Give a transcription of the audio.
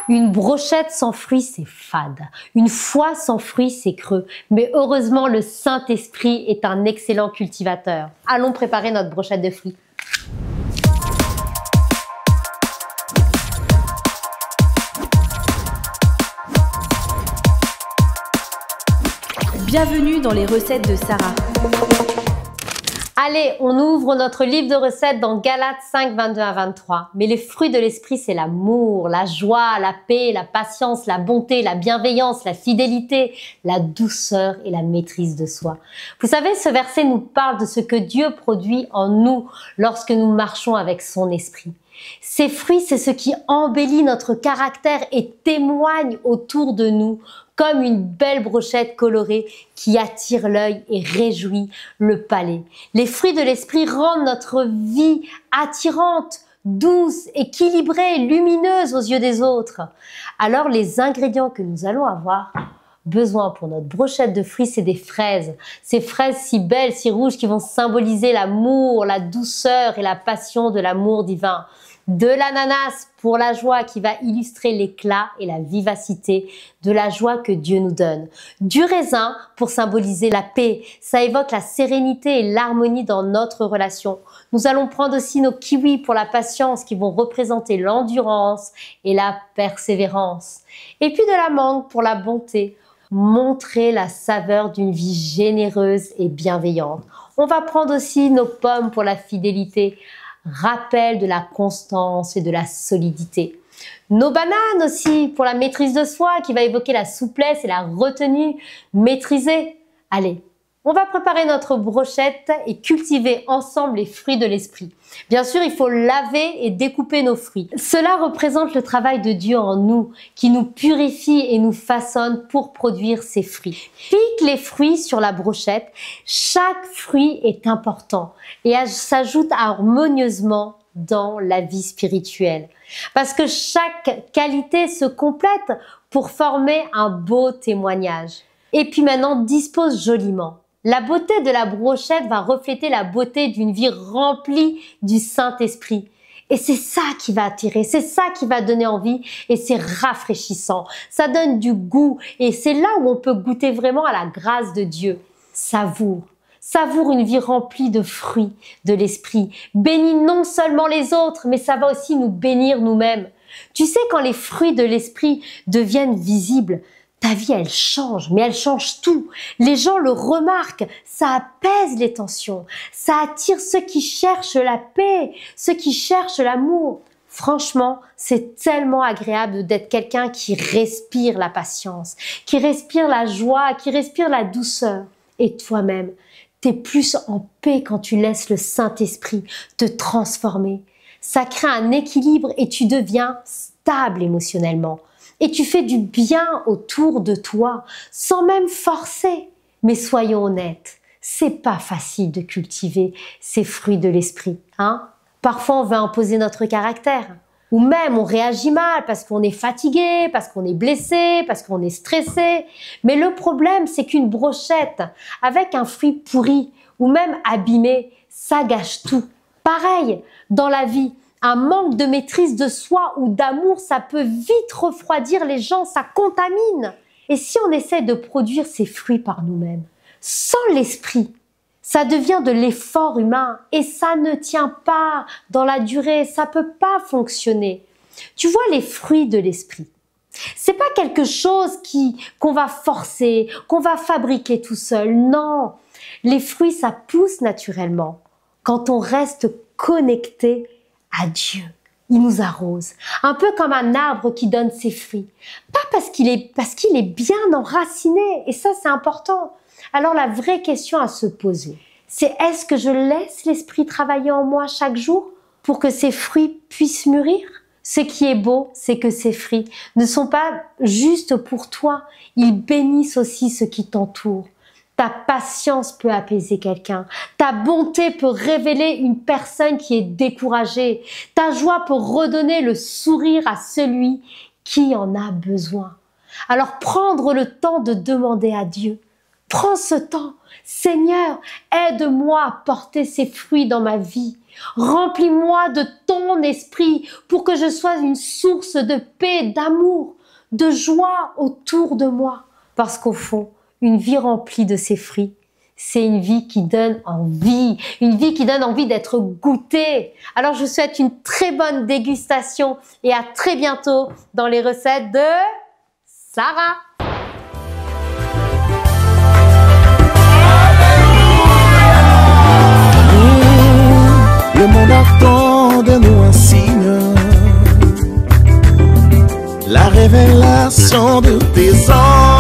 Une brochette sans fruits, c'est fade. Une foi sans fruits, c'est creux. Mais heureusement, le Saint-Esprit est un excellent cultivateur. Allons préparer notre brochette de fruits. Bienvenue dans les recettes de Sarah. Allez, on ouvre notre livre de recettes dans Galates 5, 22 à 23. Mais les fruits de l'esprit, c'est l'amour, la joie, la paix, la patience, la bonté, la bienveillance, la fidélité, la douceur et la maîtrise de soi. Vous savez, ce verset nous parle de ce que Dieu produit en nous lorsque nous marchons avec son esprit. Ces fruits, c'est ce qui embellit notre caractère et témoigne autour de nous comme une belle brochette colorée qui attire l'œil et réjouit le palais. Les fruits de l'esprit rendent notre vie attirante, douce, équilibrée, lumineuse aux yeux des autres. Alors les ingrédients que nous allons avoir besoin pour notre brochette de fruits, c'est des fraises. Ces fraises si belles, si rouges, qui vont symboliser l'amour, la douceur et la passion de l'amour divin. De l'ananas pour la joie qui va illustrer l'éclat et la vivacité de la joie que Dieu nous donne. Du raisin pour symboliser la paix. Ça évoque la sérénité et l'harmonie dans notre relation. Nous allons prendre aussi nos kiwis pour la patience qui vont représenter l'endurance et la persévérance. Et puis de la mangue pour la bonté. Montrer la saveur d'une vie généreuse et bienveillante. On va prendre aussi nos pommes pour la fidélité. Rappel de la constance et de la solidité. Nos bananes aussi pour la maîtrise de soi qui va évoquer la souplesse et la retenue maîtrisée. Allez, on va préparer notre brochette et cultiver ensemble les fruits de l'esprit. Bien sûr, il faut laver et découper nos fruits. Cela représente le travail de Dieu en nous qui nous purifie et nous façonne pour produire ces fruits. Pique les fruits sur la brochette. Chaque fruit est important et s'ajoute harmonieusement dans la vie spirituelle. Parce que chaque qualité se complète pour former un beau témoignage. Et puis maintenant, dispose joliment. La beauté de la brochette va refléter la beauté d'une vie remplie du Saint-Esprit. Et c'est ça qui va attirer, c'est ça qui va donner envie et c'est rafraîchissant. Ça donne du goût et c'est là où on peut goûter vraiment à la grâce de Dieu. Savoure. Savoure une vie remplie de fruits de l'esprit. Bénis non seulement les autres, mais ça va aussi nous bénir nous-mêmes. Tu sais, quand les fruits de l'esprit deviennent visibles, ta vie, elle change, mais elle change tout. Les gens le remarquent, ça apaise les tensions, ça attire ceux qui cherchent la paix, ceux qui cherchent l'amour. Franchement, c'est tellement agréable d'être quelqu'un qui respire la patience, qui respire la joie, qui respire la douceur. Et toi-même, t'es plus en paix quand tu laisses le Saint-Esprit te transformer. Ça crée un équilibre et tu deviens stable émotionnellement. Et tu fais du bien autour de toi, sans même forcer. Mais soyons honnêtes, c'est pas facile de cultiver ces fruits de l'esprit, hein? Parfois, on veut imposer notre caractère. Ou même, on réagit mal parce qu'on est fatigué, parce qu'on est blessé, parce qu'on est stressé. Mais le problème, c'est qu'une brochette avec un fruit pourri ou même abîmé, ça gâche tout. Pareil, dans la vie. Un manque de maîtrise de soi ou d'amour, ça peut vite refroidir les gens, ça contamine. Et si on essaie de produire ces fruits par nous-mêmes, sans l'esprit, ça devient de l'effort humain et ça ne tient pas dans la durée, ça peut pas fonctionner. Tu vois, les fruits de l'esprit, c'est pas quelque chose qu'on va forcer, qu'on va fabriquer tout seul. Non, les fruits, ça pousse naturellement quand on reste connecté à Dieu. Il nous arrose, un peu comme un arbre qui donne ses fruits. Pas parce qu'il est bien enraciné, et ça c'est important. Alors la vraie question à se poser, c'est est-ce que je laisse l'esprit travailler en moi chaque jour pour que ces fruits puissent mûrir? Ce qui est beau, c'est que ces fruits ne sont pas juste pour toi, ils bénissent aussi ceux qui t'entourent. Ta patience peut apaiser quelqu'un. Ta bonté peut révéler une personne qui est découragée. Ta joie peut redonner le sourire à celui qui en a besoin. Alors prendre le temps de demander à Dieu Prends ce temps. Seigneur, aide-moi à porter ces fruits dans ma vie. Remplis-moi de ton esprit pour que je sois une source de paix, d'amour, de joie autour de moi. Parce qu'au fond, une vie remplie de ces fruits, c'est une vie qui donne envie d'être goûtée. Alors je vous souhaite une très bonne dégustation et à très bientôt dans les recettes de Sarah. Le monde attend de nous un signe, la révélation de tes anges.